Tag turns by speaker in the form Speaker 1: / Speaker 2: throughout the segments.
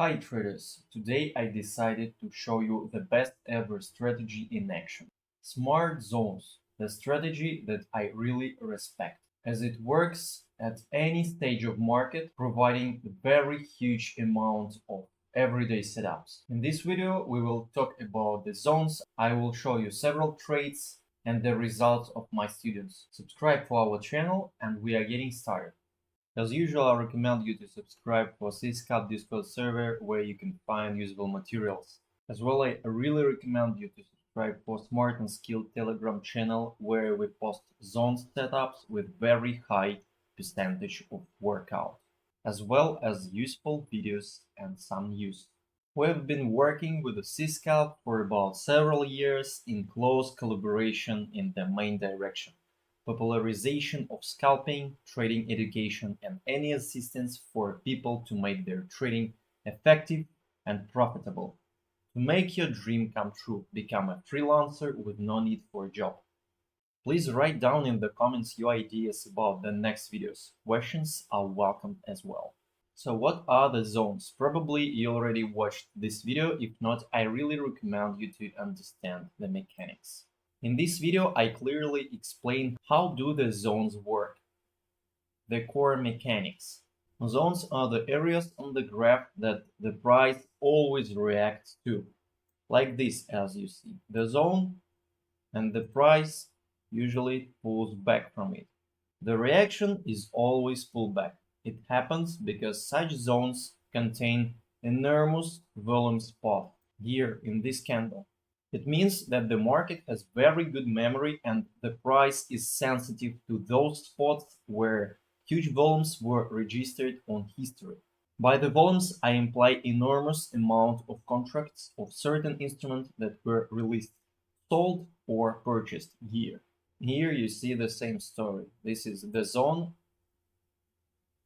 Speaker 1: Hi traders, today I decided to show you the best ever strategy in action. Smart Zones, the strategy that I really respect, as it works at any stage of market, providing very huge amount of everyday setups. In this video, we will talk about the zones. I will show you several trades and the results of my students. Subscribe to our channel and we are getting started. As usual, I recommend you to subscribe for Syscalp Discord server where you can find useful materials. As well, I really recommend you to subscribe for Smart and Skilled Telegram channel where we post zone setups with very high percentage of workout, as well as useful videos and some news. We have been working with the Syscalp for about several years in close collaboration in the main direction popularization of scalping, trading education, and any assistance for people to make their trading effective and profitable. To make your dream come true, become a freelancer with no need for a job. Please write down in the comments your ideas about the next videos. Questions are welcome as well. So what are the zones? Probably you already watched this video. If not, I really recommend you to understand the mechanics. In this video, I clearly explain how do the zones work, the core mechanics. Zones are the areas on the graph that the price always reacts to, like this as you see. The zone and the price usually pulls back from it. The reaction is always pullback. It happens because such zones contain enormous volume spot here in this candle. It means that the market has very good memory and the price is sensitive to those spots where huge volumes were registered on history. By the volumes, I imply enormous amount of contracts of certain instruments that were released, sold or purchased here. Here you see the same story. This is the zone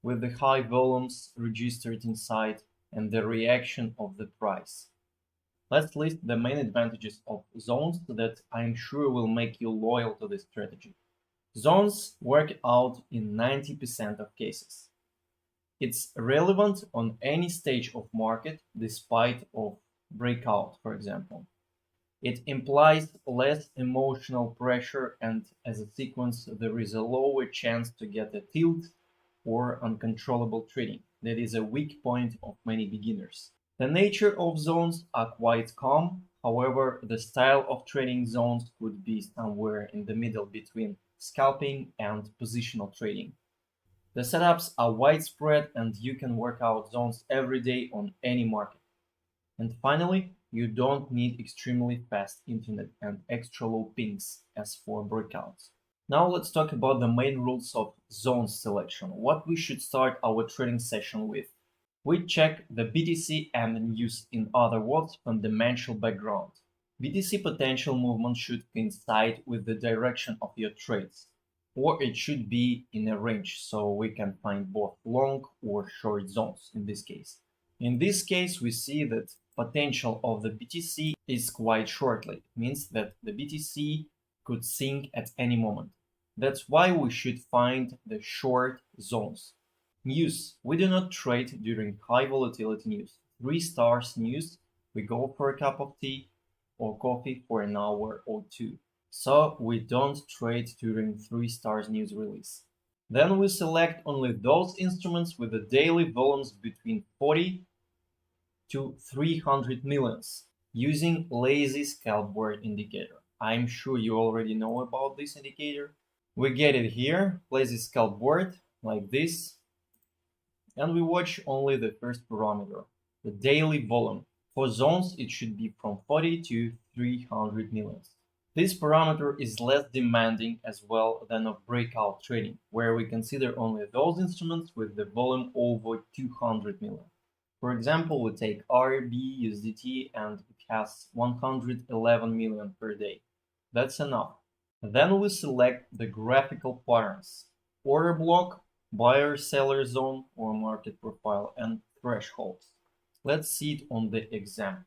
Speaker 1: with the high volumes registered inside and the reaction of the price. Let's list the main advantages of zones that I'm sure will make you loyal to this strategy. Zones work out in 90% of cases. It's relevant on any stage of market despite of breakout, for example. It implies less emotional pressure and as a sequence there is a lower chance to get a tilt or uncontrollable trading. That is a weak point of many beginners. The nature of zones are quite calm, however, the style of trading zones could be somewhere in the middle between scalping and positional trading. The setups are widespread and you can work out zones every day on any market. And finally, you don't need extremely fast internet and extra low pings as for breakouts. Now let's talk about the main rules of zone selection, what we should start our trading session with. We check the BTC and news, in other words, fundamental background. BTC potential movement should coincide with the direction of your trades, or it should be in a range so we can find both long or short zones in this case. In this case, we see that potential of the BTC is quite shortly. It means that the BTC could sink at any moment. That's why we should find the short zones. News. We do not trade during high volatility news. 3 stars news, we go for a cup of tea or coffee for an hour or two. So we don't trade during 3 stars news release. Then we select only those instruments with the daily volumes between 40 to 300 millions using lazy scalp board indicator. I'm sure you already know about this indicator. We get it here, lazy scalp board, like this, and we watch only the first parameter, the daily volume. For zones, it should be from 40 to 300 millions. This parameter is less demanding as well than of breakout trading, where we consider only those instruments with the volume over 200 million. For example, we take RB USDT and it has 111 million per day. That's enough. Then we select the graphical patterns, order block, buyer-seller zone or market profile, and thresholds. Let's see it on the example.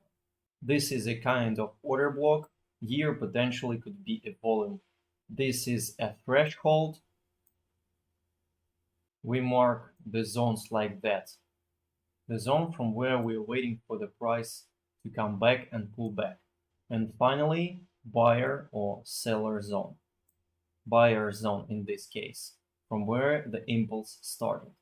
Speaker 1: This is a kind of order block. Here potentially could be a volume. This is a threshold. We mark the zones like that. the zone from where we're waiting for the price to come back and pull back. And finally, buyer or seller zone. Buyer zone in this case, from where the impulse started.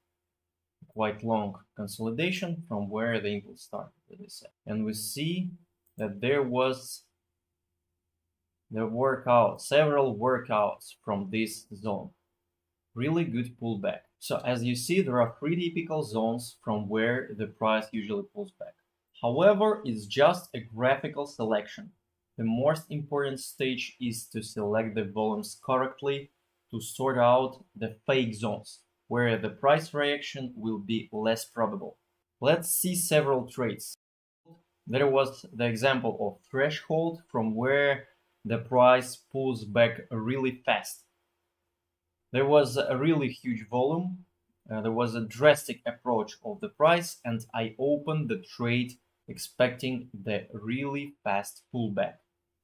Speaker 1: Quite long consolidation from where the impulse started, as I said. And we see that there was several workouts from this zone. Really good pullback. So as you see, there are three typical zones from where the price usually pulls back. However, it's just a graphical selection. The most important stage is to select the volumes correctly to sort out the fake zones, where the price reaction will be less probable. Let's see several trades. There was the example of threshold from where the price pulls back really fast. There was a really huge volume. There was a drastic approach of the price, and I opened the trade expecting the really fast pullback.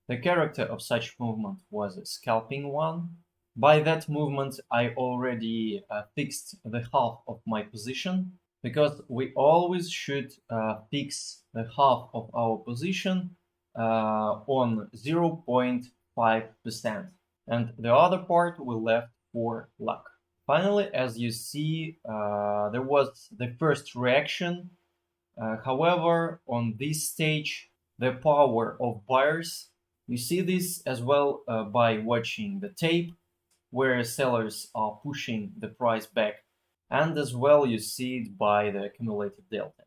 Speaker 1: The character of such movement was a scalping one. By that movement, I already fixed the half of my position, because we always should fix the half of our position on 0.5%, and the other part we left for luck. Finally, as you see, there was the first reaction. However, on this stage, the power of buyers, you see this as well by watching the tape, where sellers are pushing the price back, and as well you see it by the accumulated delta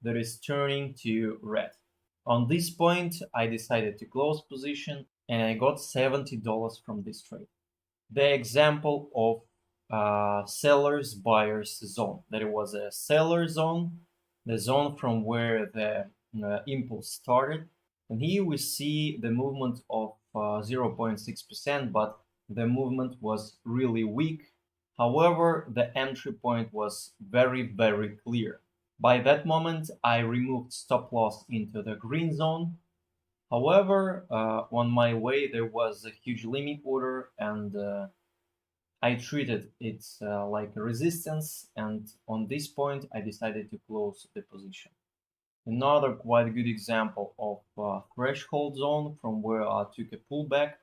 Speaker 1: that is turning to red. On this point, I decided to close position and I got $70 from this trade. The example of sellers buyers zone. There was a seller zone, the zone from where the impulse started, and here we see the movement of 0.6%, but the movement was really weak. However, the entry point was very clear. By that moment, I removed stop loss into the green zone. However, on my way there was a huge limit order, and I treated it like a resistance, and on this point I decided to close the position. Another quite good example of threshold zone from where I took a pullback.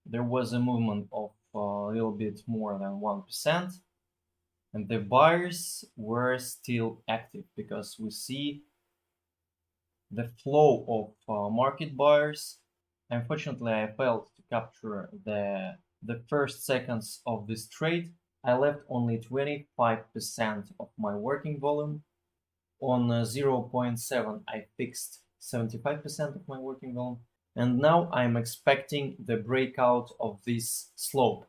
Speaker 1: There was a movement of a little bit more than 1%, and the buyers were still active because we see the flow of market buyers. Unfortunately, I failed to capture the first seconds of this trade. I left only 25% of my working volume. On 0.7, I fixed 75% of my working volume. And now I'm expecting the breakout of this slope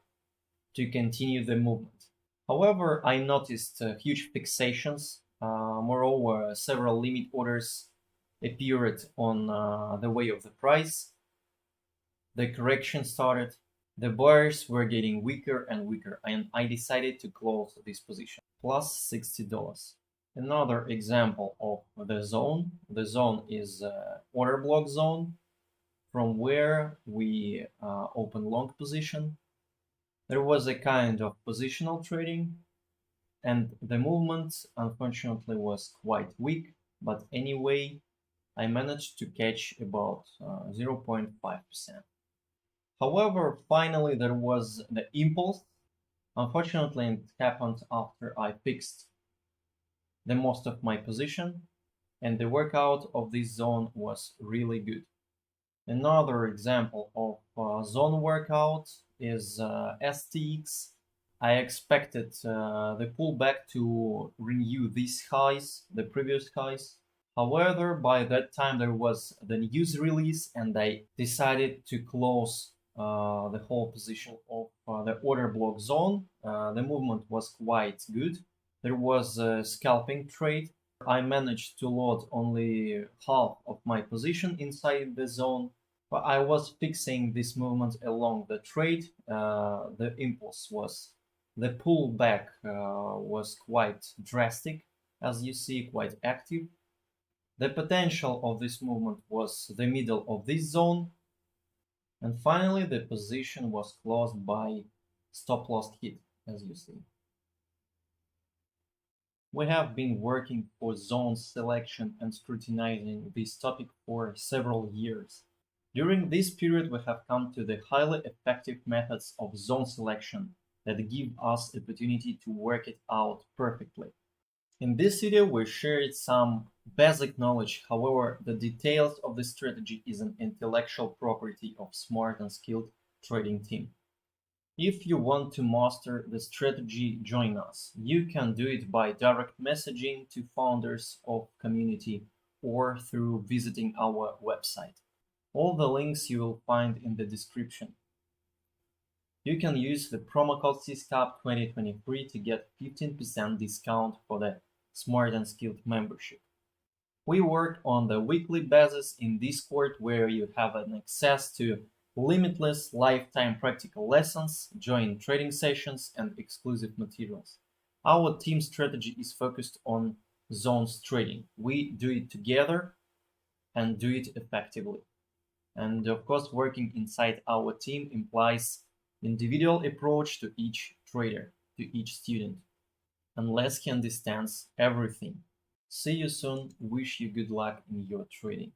Speaker 1: to continue the movement. However, I noticed huge fixations. Moreover, several limit orders appeared on the way of the price. The correction started. The buyers were getting weaker and weaker, and I decided to close this position, plus $60. Another example of the zone. The zone is order block zone, from where we open long position. There was a kind of positional trading, and the movement unfortunately was quite weak, but anyway, I managed to catch about 0.5%. However, finally there was the impulse. Unfortunately, it happened after I fixed the most of my position, and the workout of this zone was really good. Another example of zone workout is STX. I expected the pullback to renew these highs, the previous highs. However, by that time there was the news release, and I decided to close the whole position of the order block zone. The movement was quite good. There was a scalping trade. I managed to load only half of my position inside the zone, but I was fixing this movement along the trade. The impulse was, the pullback was quite drastic, as you see, quite active. The potential of this movement was the middle of this zone, and finally the position was closed by stop loss hit, as you see. We have been working for zone selection and scrutinizing this topic for several years. During this period, we have come to the highly effective methods of zone selection that give us the opportunity to work it out perfectly. In this video, we shared some basic knowledge. However, the details of the strategy is an intellectual property of smart and skilled trading team. If you want to master the strategy, join us. You can do it by direct messaging to founders of community or through visiting our website. All the links you will find in the description. You can use the promo code CSCAP 2023 to get 15% discount for the Smart and Skilled membership. We work on the weekly basis in Discord where you have an access to limitless lifetime practical lessons, joint trading sessions, and exclusive materials. Our team strategy is focused on zones trading. We do it together and do it effectively. And of course, working inside our team implies individual approach to each trader, to each student. Unless can distance everything. See you soon. Wish you good luck in your trading.